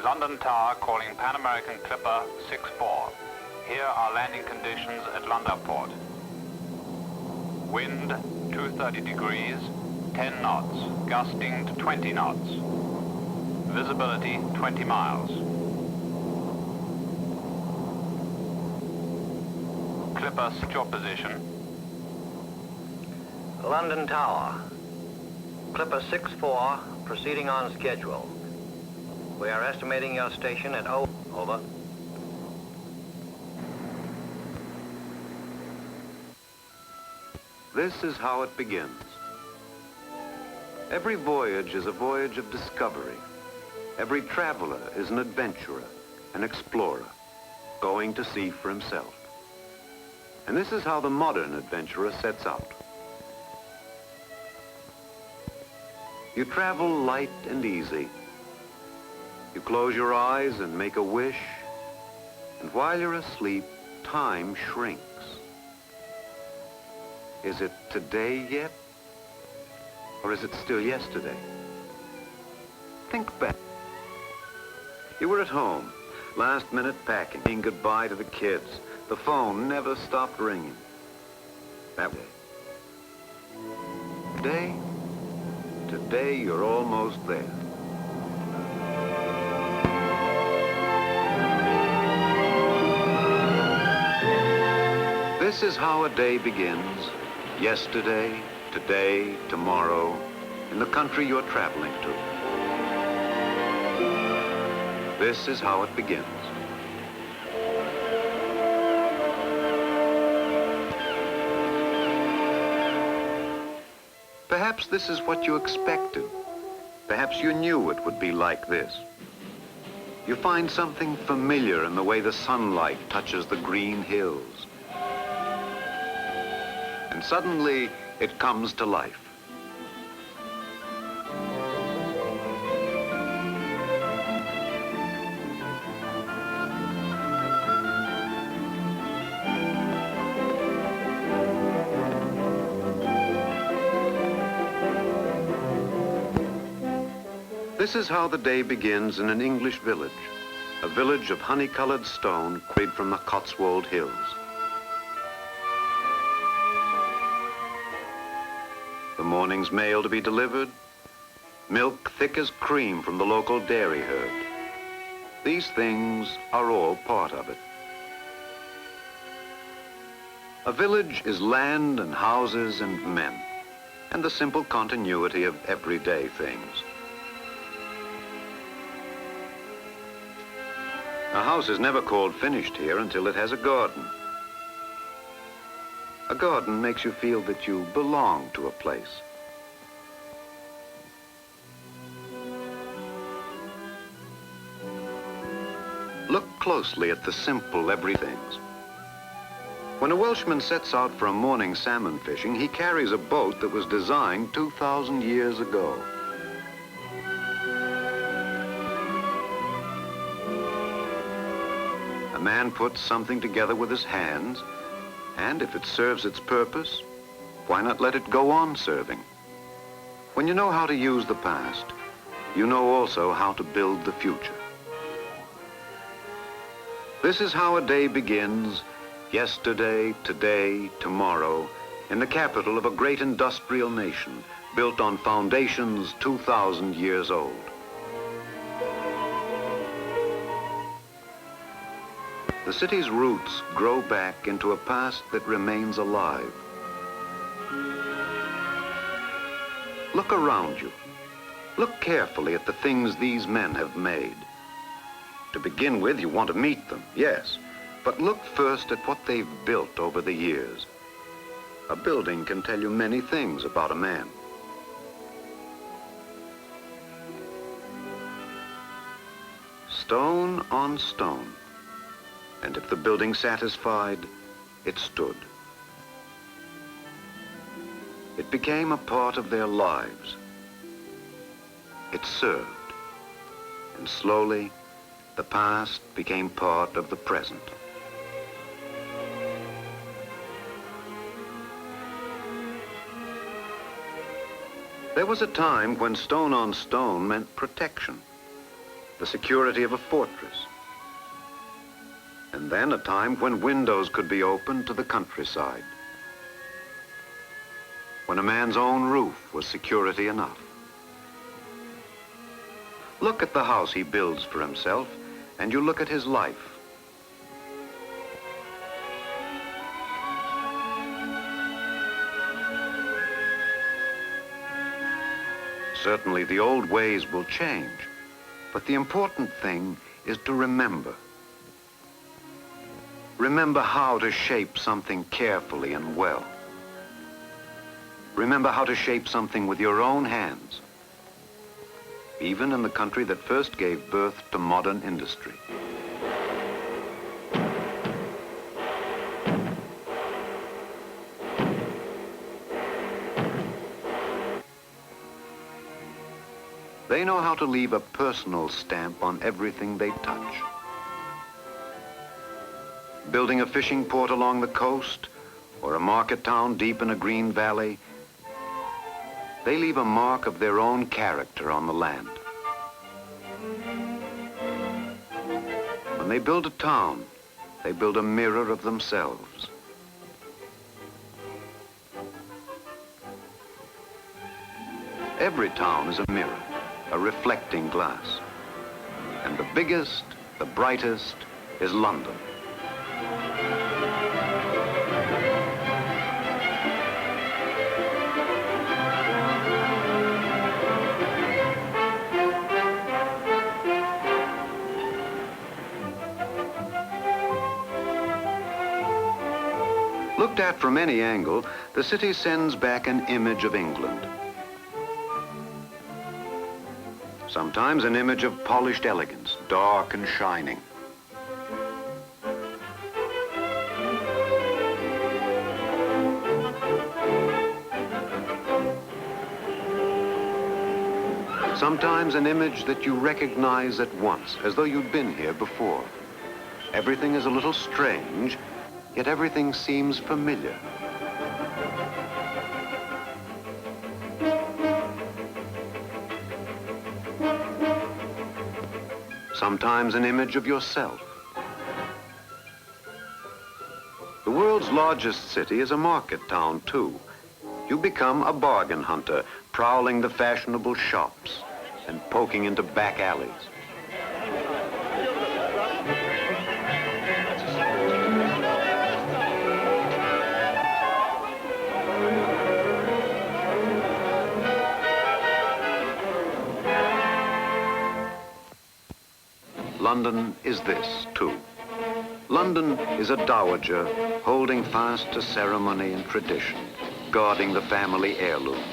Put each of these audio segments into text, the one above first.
London Tower calling Pan American Clipper 6-4. Here are landing conditions at London Port. Wind 230 degrees, 10 knots, gusting to 20 knots. Visibility 20 miles. Clipper, set your position. London Tower. Clipper 6-4, proceeding on schedule. We are estimating your station at over. This is how it begins. Every voyage is a voyage of discovery. Every traveler is an adventurer, an explorer, going to see for himself. And this is how the modern adventurer sets out. You travel light and easy. You close your eyes and make a wish, and while you're asleep, time shrinks. Is it today yet? Or is it still yesterday? Think back. You were at home, last minute packing, saying goodbye to the kids. The phone never stopped ringing. That way. Today you're almost there. This is how a day begins. Yesterday, today, tomorrow, in the country you're traveling to. This is how it begins. Perhaps this is what you expected. Perhaps you knew it would be like this. You find something familiar in the way the sunlight touches the green hills. And suddenly, it comes to life. This is how the day begins in an English village, a village of honey-colored stone quarried from the Cotswold Hills. The morning's mail to be delivered, milk thick as cream from the local dairy herd. These things are all part of it. A village is land and houses and men, and the simple continuity of everyday things. A house is never called finished here until it has a garden. A garden makes you feel that you belong to a place. Look closely at the simple everythings. When a Welshman sets out for a morning salmon fishing, he carries a boat that was designed 2,000 years ago. A man puts something together with his hands, and if it serves its purpose, why not let it go on serving? When you know how to use the past, you know also how to build the future. This is how a day begins, yesterday, today, tomorrow, in the capital of a great industrial nation, built on foundations 2,000 years old. The city's roots grow back into a past that remains alive. Look around you. Look carefully at the things these men have made. To begin with, you want to meet them, yes, but look first at what they've built over the years. A building can tell you many things about a man. Stone on stone. And if the building satisfied, it stood. It became a part of their lives. It served. And slowly, the past became part of the present. There was a time when stone on stone meant protection. the security of a fortress. And then a time when windows could be opened to the countryside, when a man's own roof was security enough. Look at the house he builds for himself, and you look at his life. Certainly the old ways will change, but the important thing is to remember. Remember how to shape something carefully and well. Remember how to shape something with your own hands, even in the country that first gave birth to modern industry. They know how to leave a personal stamp on everything they touch. Building a fishing port along the coast or a market town deep in a green valley, they leave a mark of their own character on the land. When they build a town, they build a mirror of themselves. Every town is a mirror, a reflecting glass. And the biggest, the brightest, is London. Looked at from any angle, the city sends back an image of England. Sometimes an image of polished elegance, dark and shining. Sometimes an image that you recognize at once, as though you'd been here before. Everything is a little strange, yet everything seems familiar. Sometimes an image of yourself. The world's largest city is a market town, too. You become a bargain hunter, prowling the fashionable shops and poking into back alleys. London is this, too. London is a dowager holding fast to ceremony and tradition, guarding the family heirlooms.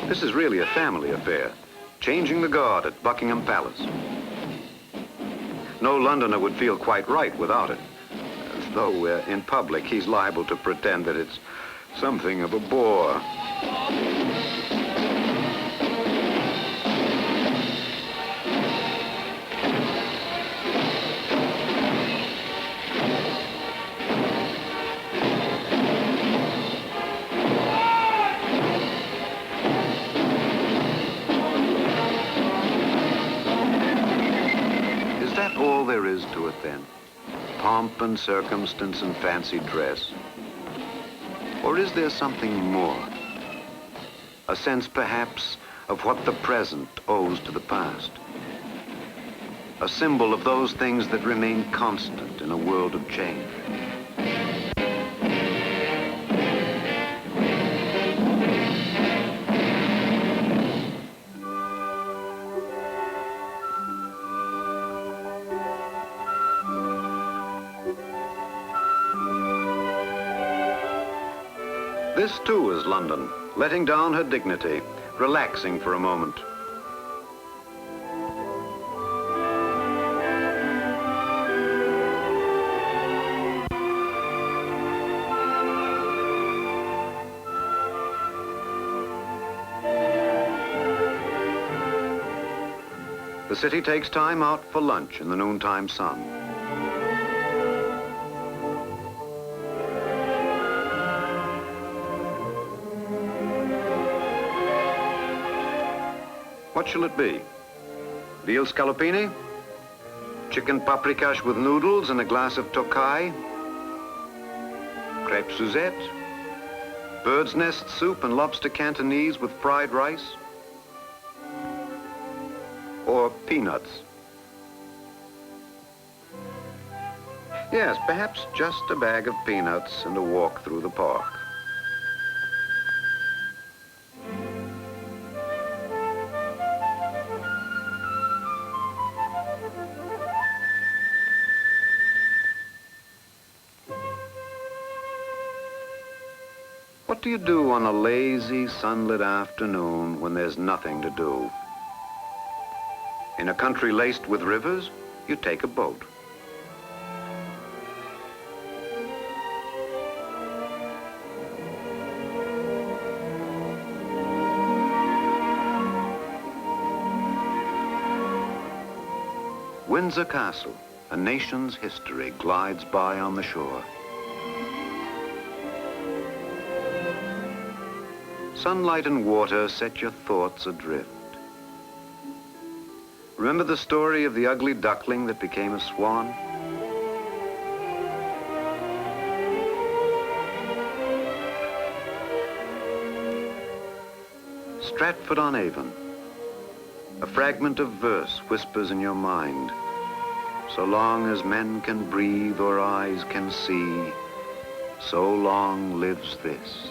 This is really a family affair, changing the guard at Buckingham Palace. No Londoner would feel quite right without it, though in public he's liable to pretend that it's something of a bore. All there is to it, then? Pomp and circumstance and fancy dress? Or is there something more? A sense, perhaps, of what the present owes to the past? A symbol of those things that remain constant in a world of change? This, too, is London, letting down her dignity, relaxing for a moment. The city takes time out for lunch in the noontime sun. What shall it be? Veal scallopini? Chicken paprikash with noodles and a glass of Tokai? Crepe Suzette? Bird's nest soup and lobster Cantonese with fried rice? Or peanuts? Yes, perhaps just a bag of peanuts and a walk through the park. What do you do on a lazy, sunlit afternoon when there's nothing to do? In a country laced with rivers, you take a boat. Windsor Castle, a nation's history, glides by on the shore. Sunlight and water set your thoughts adrift. Remember the story of the ugly duckling that became a swan? Stratford-on-Avon. A fragment of verse whispers in your mind. So long as men can breathe or eyes can see, so long lives this.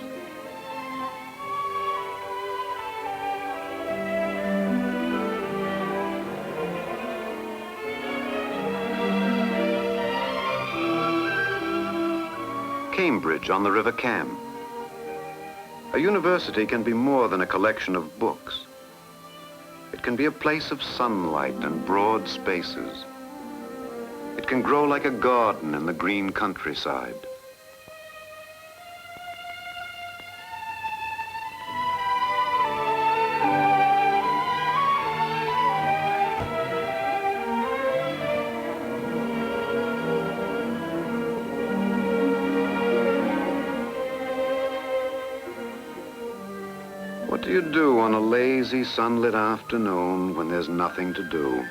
Cambridge on the River Cam. A university can be more than a collection of books. It can be a place of sunlight and broad spaces. It can grow like a garden in the green countryside. What do you do on a lazy, sunlit afternoon when there's nothing to do?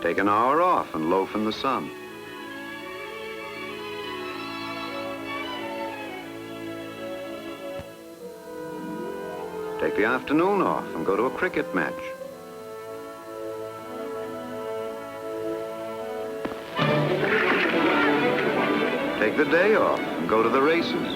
Take an hour off and loaf in the sun. Take the afternoon off and go to a cricket match. Take the day off and go to the races.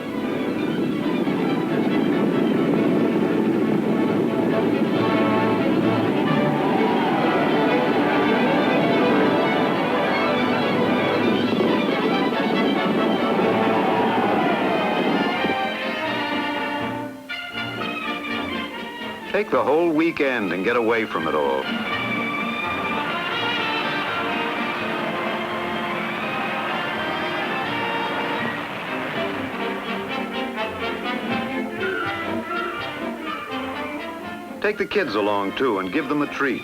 Take the whole weekend and get away from it all. Take the kids along, too, and give them a treat.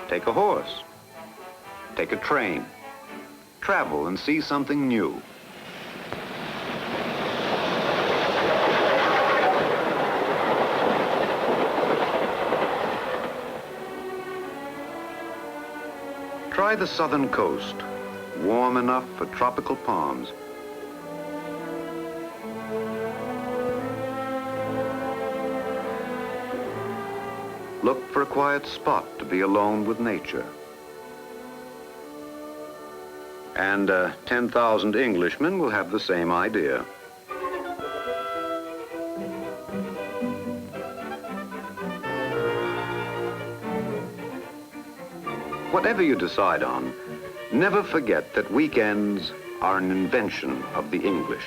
Take a horse. Take a train. Travel and see something new. Try the southern coast, warm enough for tropical palms. Look for a quiet spot to be alone with nature. And 10,000 Englishmen will have the same idea. Whatever you decide on, never forget that weekends are an invention of the English.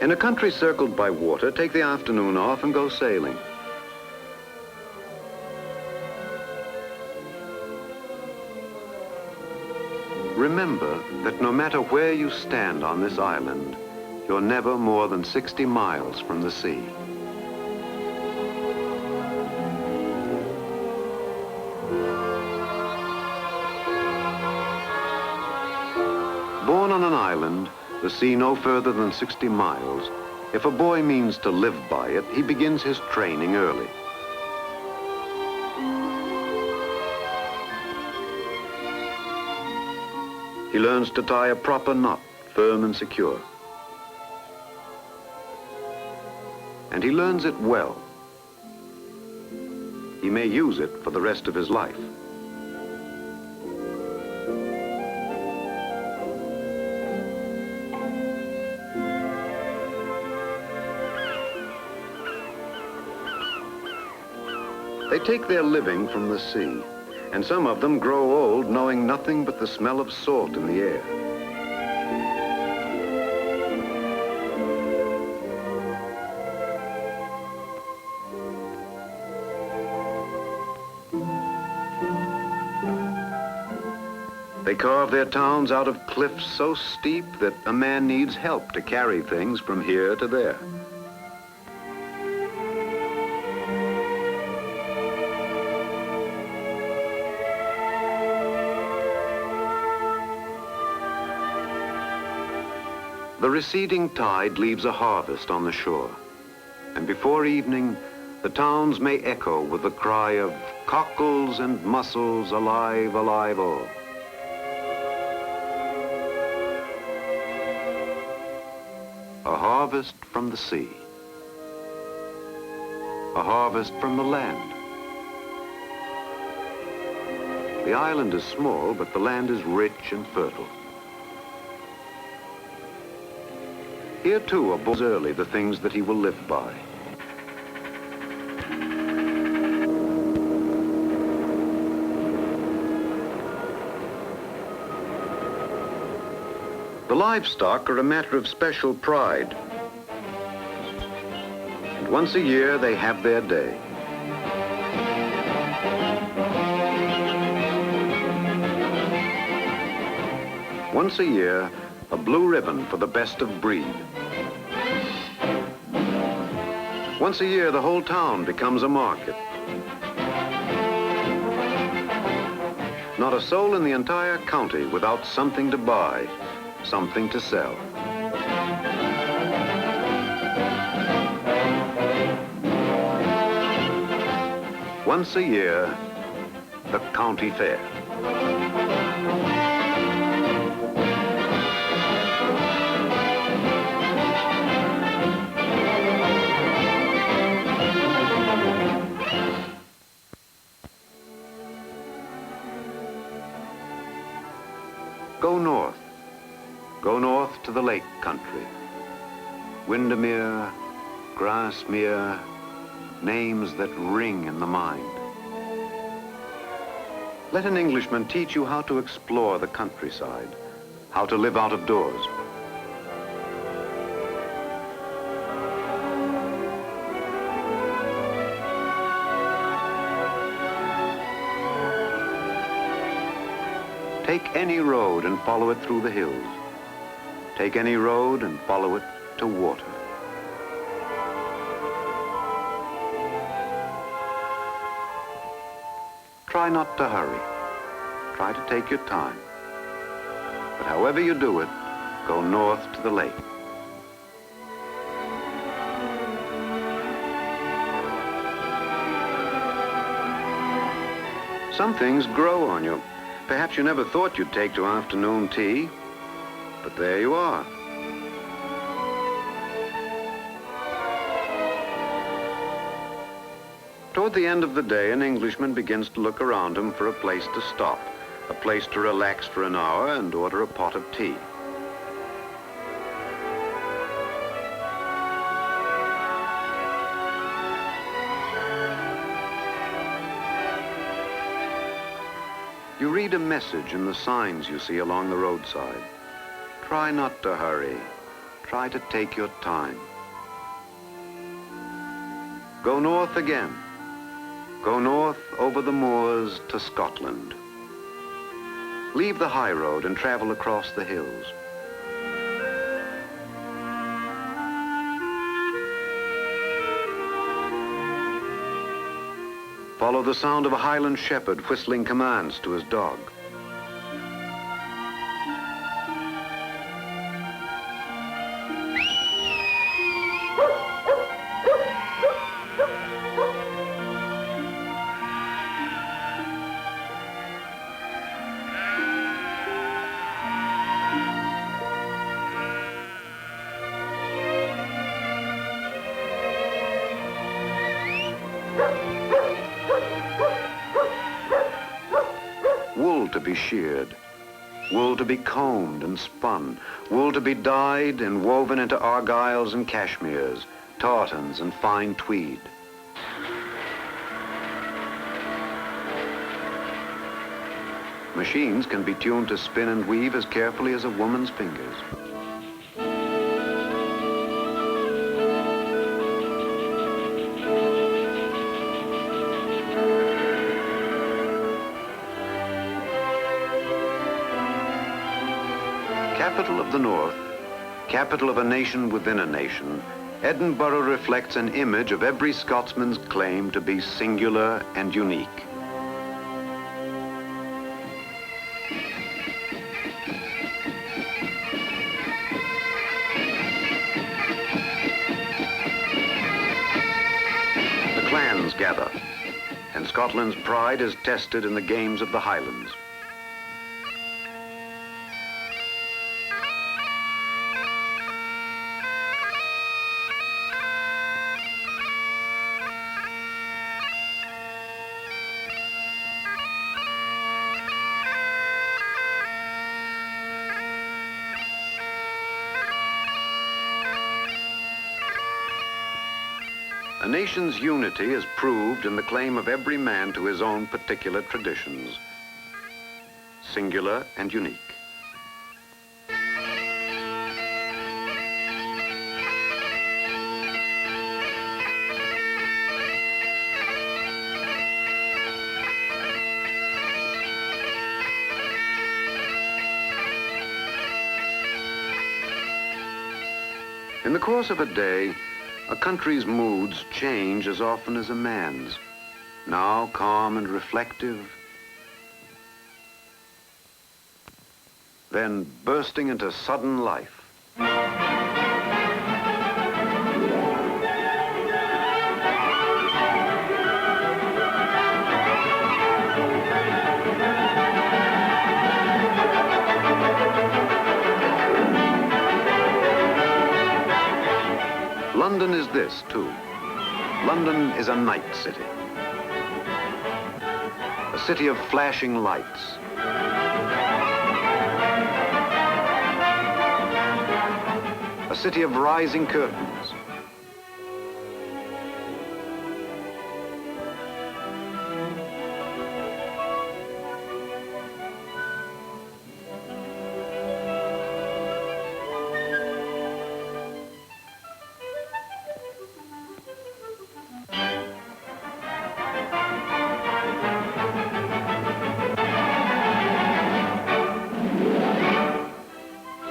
In a country circled by water, take the afternoon off and go sailing. Remember that no matter where you stand on this island, you're never more than 60 miles from the sea. Born on an island, the sea no further than 60 miles, if a boy means to live by it, he begins his training early. He learns to tie a proper knot, firm and secure. And he learns it well. He may use it for the rest of his life. They take their living from the sea, and some of them grow old knowing nothing but the smell of salt in the air. They carve their towns out of cliffs so steep that a man needs help to carry things from here to there. The receding tide leaves a harvest on the shore, and before evening, the towns may echo with the cry of cockles and mussels, alive, alive, oh. A harvest from the sea. A harvest from the land. The island is small, but the land is rich and fertile. Here, too, are born early the things that he will live by. The livestock are a matter of special pride. And once a year, they have their day. Once a year, a blue ribbon for the best of breed. Once a year, the whole town becomes a market. Not a soul in the entire county without something to buy, something to sell. Once a year, the county fair. Go north. Go north to the lake country. Windermere, Grasmere, names that ring in the mind. Let an Englishman teach you how to explore the countryside, how to live out of doors. Take any road and follow it through the hills. Take any road and follow it to water. Try not to hurry. Try to take your time. But however you do it, go north to the lake. Some things grow on you. Perhaps you never thought you'd take to afternoon tea, but there you are. Toward the end of the day, an Englishman begins to look around him for a place to stop, a place to relax for an hour and order a pot of tea. You read a message in the signs you see along the roadside. Try not to hurry. try to take your time. Go north again. Go north over the moors to Scotland. Leave the high road and travel across the hills. Follow the sound of a Highland shepherd whistling commands to his dog. Wool to be sheared, wool to be combed and spun, wool to be dyed and woven into argyles and cashmeres, tartans and fine tweed. Machines can be tuned to spin and weave as carefully as a woman's fingers. Capital of the North, capital of a nation within a nation, Edinburgh reflects an image of every Scotsman's claim to be singular and unique. The clans gather, and Scotland's pride is tested in the games of the Highlands. A nation's unity is proved in the claim of every man to his own particular traditions, singular and unique. In the course of a day, a country's moods change as often as a man's. Now calm and reflective, then bursting into sudden life. London is this, too. London is a night city. A city of flashing lights. A city of rising curtains.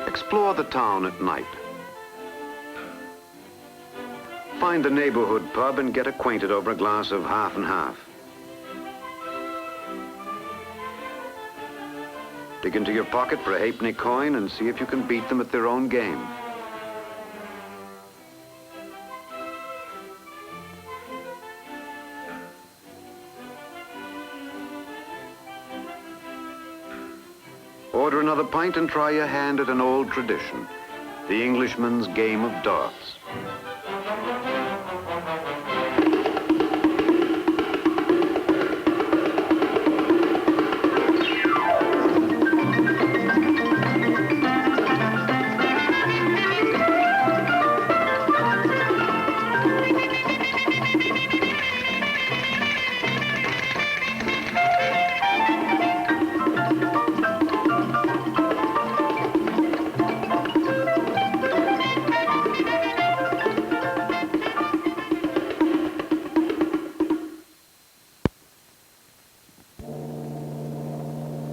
Explore the town at night. Find the neighborhood pub and get acquainted over a glass of half and half. Dig into your pocket for a halfpenny coin and see if you can beat them at their own game. Order another pint and try your hand at an old tradition, the Englishman's game of darts.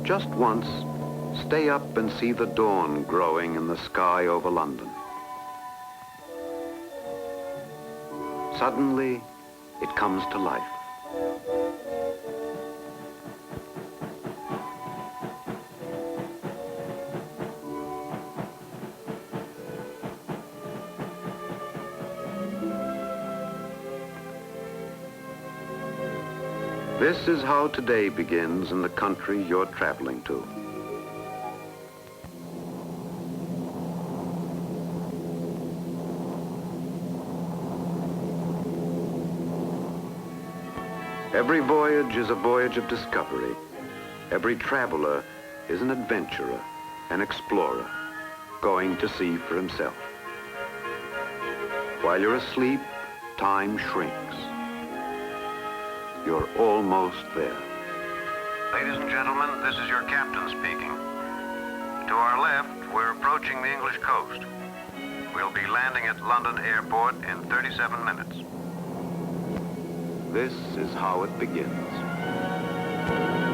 Just once, stay up and see the dawn growing in the sky over London. Suddenly, it comes to life. This is how today begins in the country you're traveling to. Every voyage is a voyage of discovery. Every traveler is an adventurer, an explorer, going to see for himself. While you're asleep, time shrinks. You're almost there. Ladies and gentlemen, this is your captain speaking. To our left, we're approaching the English coast. We'll be landing at London Airport in 37 minutes. This is how it begins.